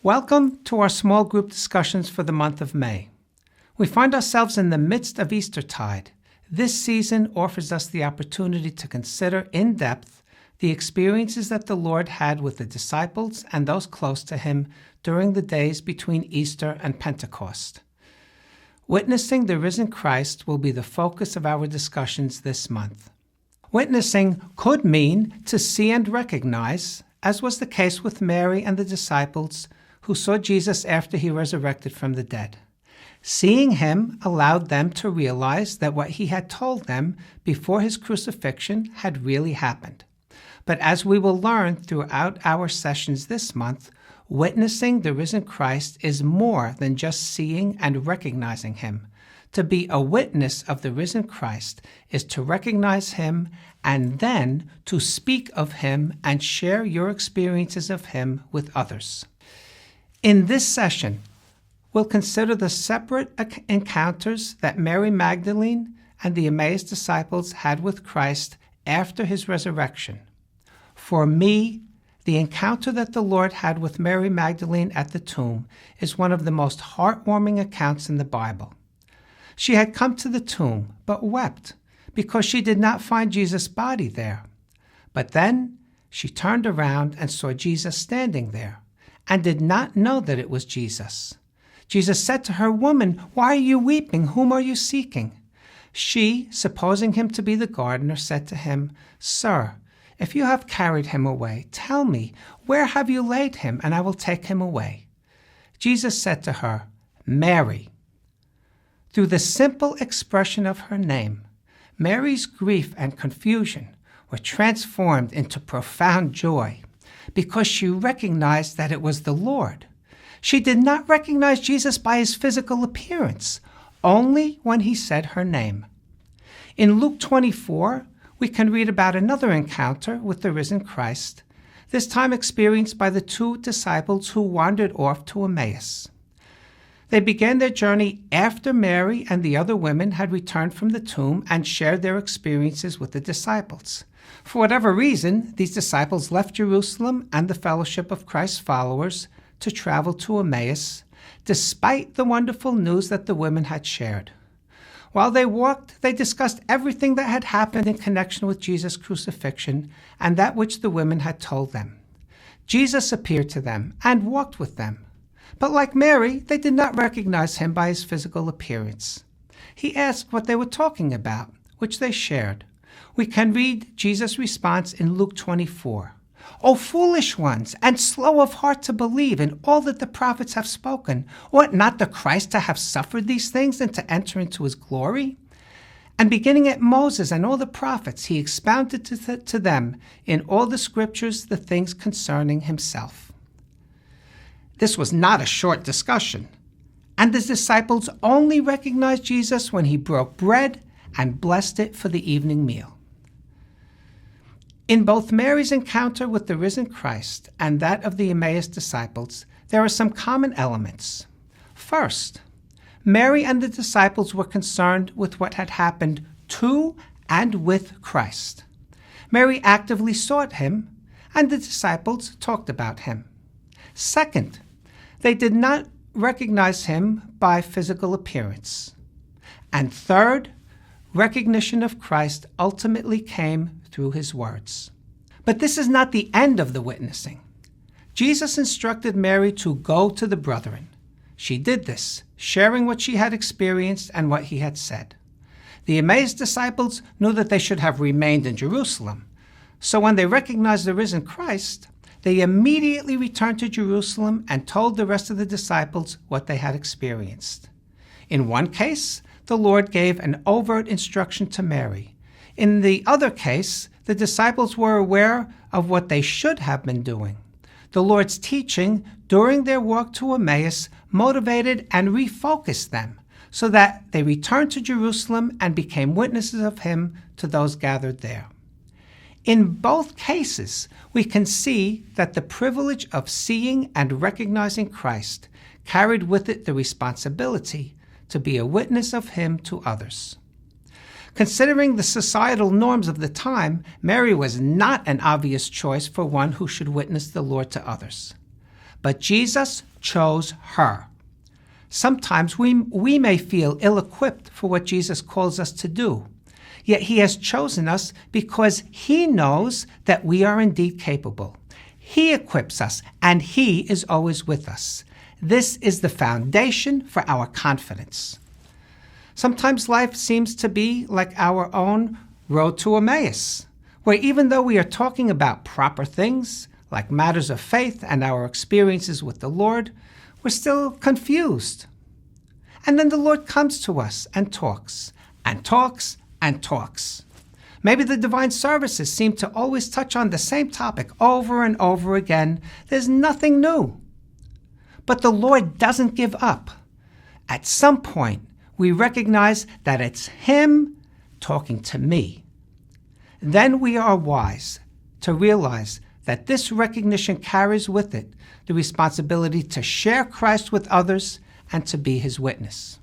Welcome to our small group discussions for the month of May. We find ourselves in the midst of Eastertide. This season offers us the opportunity to consider in depth the experiences that the Lord had with the disciples and those close to him during the days between Easter and Pentecost. Witnessing the risen Christ will be the focus of our discussions this month. Witnessing could mean to see and recognize, as was the case with Mary and the disciples who saw Jesus after he resurrected from the dead. Seeing him allowed them to realize that what he had told them before his crucifixion had really happened. But as we will learn throughout our sessions this month, witnessing the risen Christ is more than just seeing and recognizing him. To be a witness of the risen Christ is to recognize him and then to speak of him and share your experiences of him with others. In this session, we'll consider the separate encounters that Mary Magdalene and the Emmaus disciples had with Christ after his resurrection. For me, the encounter that the Lord had with Mary Magdalene at the tomb is one of the most heartwarming accounts in the Bible. She had come to the tomb, but wept because she did not find Jesus' body there. But then she turned around and saw Jesus standing there, and did not know that it was Jesus. Jesus said to her, "Woman, why are you weeping? Whom are you seeking?" She, supposing him to be the gardener, said to him, "Sir, if you have carried him away, tell me, where have you laid him, and I will take him away?" Jesus said to her, "Mary." Through the simple expression of her name, Mary's grief and confusion were transformed into profound joy because she recognized that it was the Lord. She did not recognize Jesus by his physical appearance, only when he said her name. In Luke 24, we can read about another encounter with the risen Christ, this time experienced by the two disciples who wandered off to Emmaus. They began their journey after Mary and the other women had returned from the tomb and shared their experiences with the disciples. For whatever reason, these disciples left Jerusalem and the fellowship of Christ's followers to travel to Emmaus, despite the wonderful news that the women had shared. While they walked, they discussed everything that had happened in connection with Jesus' crucifixion and that which the women had told them. Jesus appeared to them and walked with them. But like Mary, they did not recognize him by his physical appearance. He asked what they were talking about, which they shared. We can read Jesus' response in Luke 24. "O foolish ones, and slow of heart to believe in all that the prophets have spoken. Ought not the Christ to have suffered these things and to enter into his glory?" And beginning at Moses and all the prophets, he expounded to them in all the scriptures the things concerning himself. This was not a short discussion, and the disciples only recognized Jesus when he broke bread and blessed it for the evening meal. In both Mary's encounter with the risen Christ and that of the Emmaus disciples, there are some common elements. First, Mary and the disciples were concerned with what had happened to and with Christ. Mary actively sought him, and the disciples talked about him. Second, they did not recognize him by physical appearance. And third, recognition of Christ ultimately came through his words. But this is not the end of the witnessing. Jesus instructed Mary to go to the brethren. She did this, sharing what she had experienced and what he had said. The Emmaus disciples knew that they should have remained in Jerusalem. So when they recognized the risen Christ, they immediately returned to Jerusalem and told the rest of the disciples what they had experienced. In one case, the Lord gave an overt instruction to Mary. In the other case, the disciples were aware of what they should have been doing. The Lord's teaching during their walk to Emmaus motivated and refocused them so that they returned to Jerusalem and became witnesses of him to those gathered there. In both cases, we can see that the privilege of seeing and recognizing Christ carried with it the responsibility to be a witness of him to others. Considering the societal norms of the time, Mary was not an obvious choice for one who should witness the Lord to others. but Jesus chose her. Sometimes we may feel ill-equipped for what Jesus calls us to do, yet he has chosen us because he knows that we are indeed capable. He equips us, and he is always with us. This is the foundation for our confidence. Sometimes life seems to be like our own road to Emmaus, where even though we are talking about proper things, like matters of faith and our experiences with the Lord, we're still confused. And then the Lord comes to us and talks, and talks, and talks. Maybe the divine services seem to always touch on the same topic over and over again. There's nothing new. But the Lord doesn't give up. At some point, we recognize that it's him talking to me. Then we are wise to realize that this recognition carries with it the responsibility to share Christ with others and to be his witness.